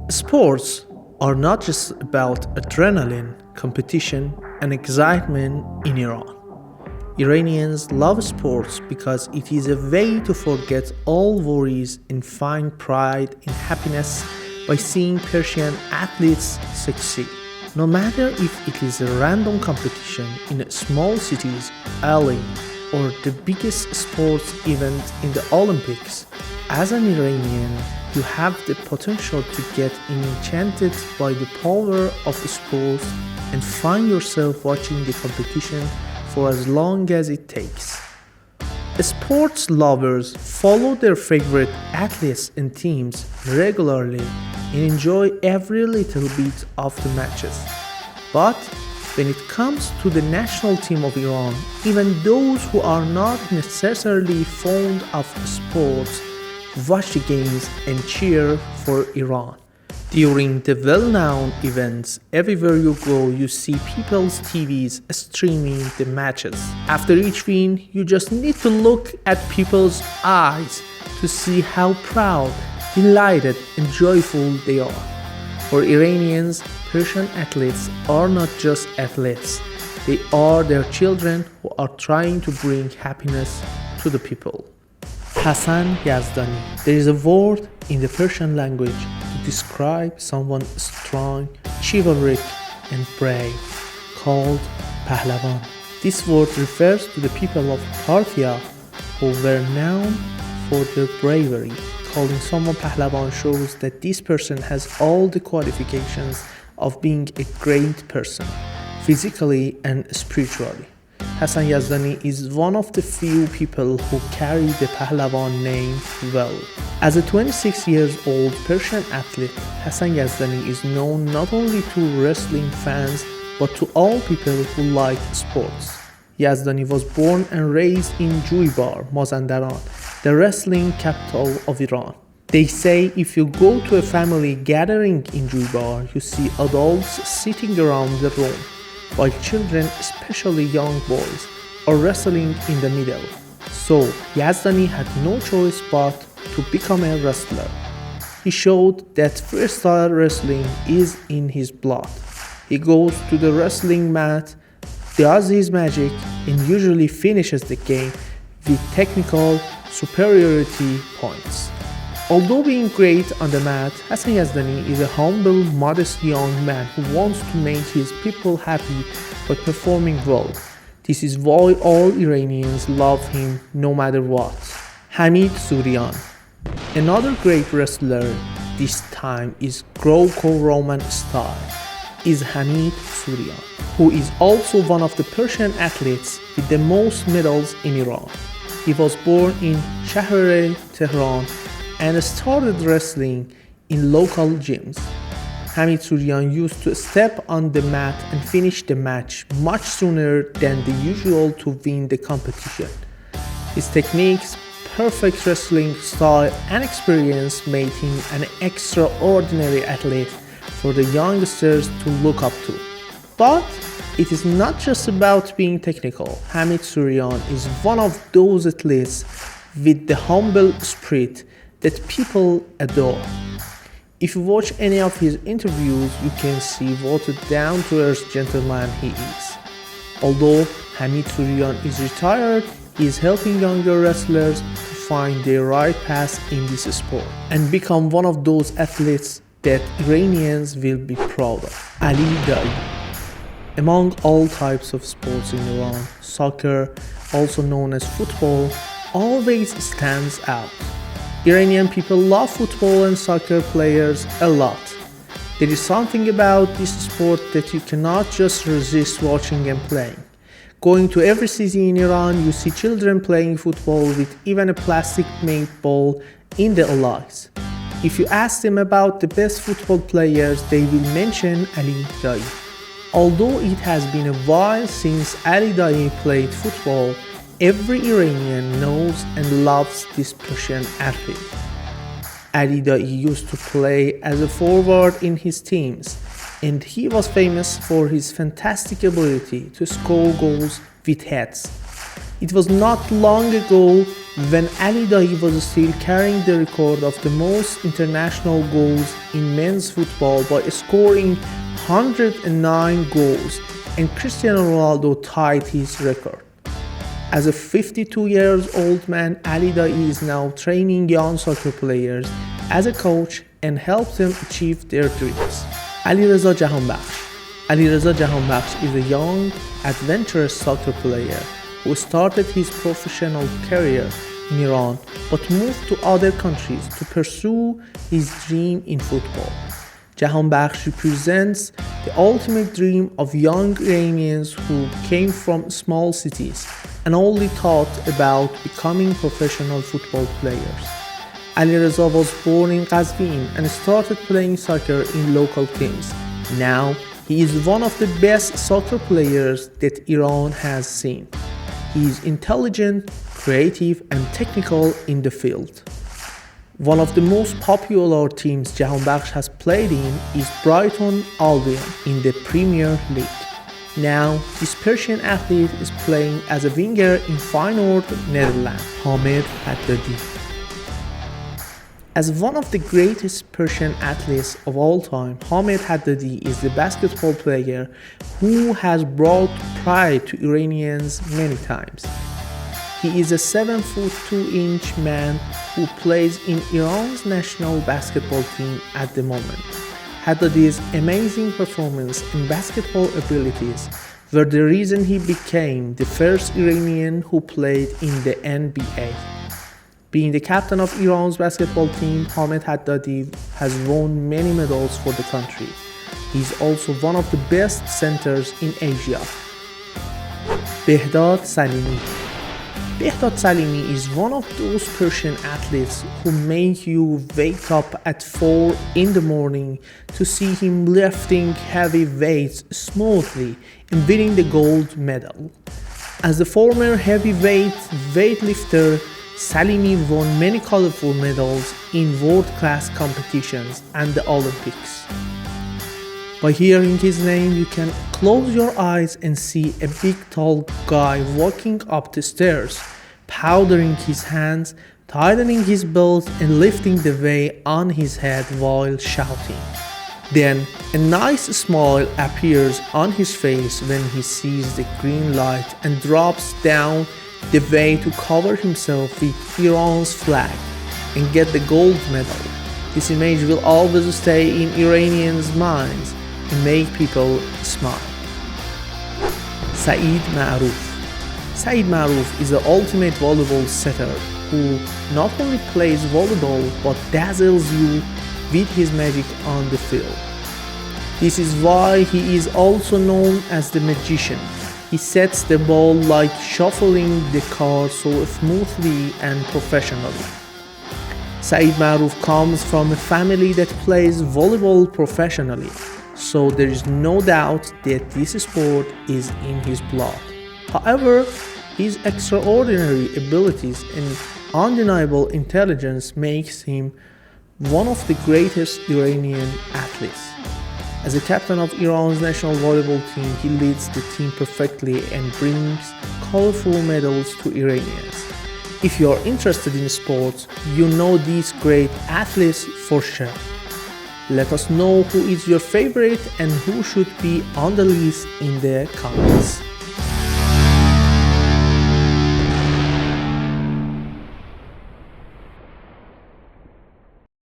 Sports are not just about adrenaline, competition, and excitement in Iran. Iranians love sports because it is a way to forget all worries and find pride and happiness by seeing Persian athletes succeed. No matter if it is a random competition in small cities, alley, or the biggest sports event in the Olympics, as an Iranian, you have the potential to get enchanted by the power of sports and find yourself watching the competition for as long as it takes. Sports lovers follow their favorite athletes and teams regularly and enjoy every little bit of the matches. But when it comes to the national team of Iran, even those who are not necessarily fond of sports watch the games and cheer for Iran. During the well-known events, everywhere you go, you see people's TVs streaming the matches. After each win, you just need to look at people's eyes to see how proud, delighted, and joyful they are. For Iranians, Persian athletes are not just athletes. They are their children who are trying to bring happiness to the people. Hassan Yazdani. There is a word in the Persian language to describe someone strong, chivalric, and brave, called Pahlavan. This word refers to the people of Parthia who were known for their bravery. Calling someone Pahlavan shows that this person has all the qualifications of being a great person, physically and spiritually. Hassan Yazdani is one of the few people who carry the Pahlavan name well. As a 26-year-old Persian athlete, Hassan Yazdani is known not only to wrestling fans but to all people who like sports. Yazdani was born and raised in Juibar, Mazandaran, the wrestling capital of Iran. They say if you go to a family gathering in Juibar, you see adults sitting around the room, while children, especially young boys, are wrestling in the middle. So Yazdani had no choice but to become a wrestler. He showed that freestyle wrestling is in his blood. He goes to the wrestling mat, does his magic, and usually finishes the game with technical superiority points. Although being great on the mat, Hassan Yazdani is a humble, modest young man who wants to make his people happy by performing well. This is why all Iranians love him no matter what. Hamid Surian. Another great wrestler, this time is Greco-Roman style, is Hamid Surian, who is also one of the Persian athletes with the most medals in Iran. He was born in Shahr Tehran and started wrestling in local gyms. Hamid Surian used to step on the mat and finish the match much sooner than the usual to win the competition. His techniques, perfect wrestling style, and experience made him an extraordinary athlete for the youngsters to look up to. But it is not just about being technical. Hamid Surian is one of those athletes with the humble spirit that people adore. If you watch any of his interviews, you can see what a down-to-earth gentleman he is. Although Hamid Surian is retired, he is helping younger wrestlers to find their right path in this sport and become one of those athletes that Iranians will be proud of. Ali Dai. Among all types of sports in Iran, soccer, also known as football, always stands out. Iranian people love football and soccer players a lot. There is something about this sport that you cannot just resist watching and playing. Going to every city in Iran, you see children playing football with even a plastic-made ball in their legs. If you ask them about the best football players, they will mention Ali Dai. Although it has been a while since Ali Dai played football, every Iranian knows and loves this Persian athlete. Ali Dai used to play as a forward in his teams, and he was famous for his fantastic ability to score goals with heads. It was not long ago when Ali Daei was still carrying the record of the most international goals in men's football by scoring 109 goals, and Cristiano Ronaldo tied his record. As a 52 years old man, Ali Daei is now training young soccer players as a coach and helps them achieve their dreams. Alireza Jahanbakhsh. Alireza Jahanbakhsh is a young, adventurous soccer player who started his professional career in Iran but moved to other countries to pursue his dream in football. Jahanbakhsh represents the ultimate dream of young Iranians who came from small cities and only thought about becoming professional football players. Alireza was born in Qazvin and started playing soccer in local teams. Now, he is one of the best soccer players that Iran has seen. He is intelligent, creative, and technical in the field. One of the most popular teams Jahanbakhsh has played in is Brighton Albion in the Premier League. Now, this Persian athlete is playing as a winger in Feyenoord, Netherlands. Hamid Haddadi. As one of the greatest Persian athletes of all time, Hamid Haddadi is the basketball player who has brought pride to Iranians many times. He is a 7'2" man who plays in Iran's national basketball team at the moment. Haddadi's amazing performance and basketball abilities were the reason he became the first Iranian who played in the NBA. Being the captain of Iran's basketball team, Hamid Haddadi has won many medals for the country. He is also one of the best centers in Asia. Behdad Salimi. Behdad Salimi is one of those Persian athletes who make you wake up at 4 in the morning to see him lifting heavy weights smoothly and winning the gold medal. As a former heavyweight weightlifter, Salimi won many colorful medals in world-class competitions and the Olympics. By hearing his name, you can close your eyes and see a big tall guy walking up the stairs, powdering his hands, tightening his belt and lifting the weight on his head while shouting. Then a nice smile appears on his face when he sees the green light and drops down the way to cover himself with Iran's flag and get the gold medal. This image will always stay in Iranians' minds and make people smile. Saeed Ma'rouf. Saeed Ma'rouf is the ultimate volleyball setter who not only plays volleyball but dazzles you with his magic on the field. This is why he is also known as the magician. He sets the ball like shuffling the cards so smoothly and professionally. Saeed Ma'rouf comes from a family that plays volleyball professionally, so there is no doubt that this sport is in his blood. However, his extraordinary abilities and undeniable intelligence makes him one of the greatest Iranian athletes. As a captain of Iran's national volleyball team, he leads the team perfectly and brings colorful medals to Iranians. If you are interested in sports, you know these great athletes for sure. Let us know who is your favorite and who should be on the list in the comments.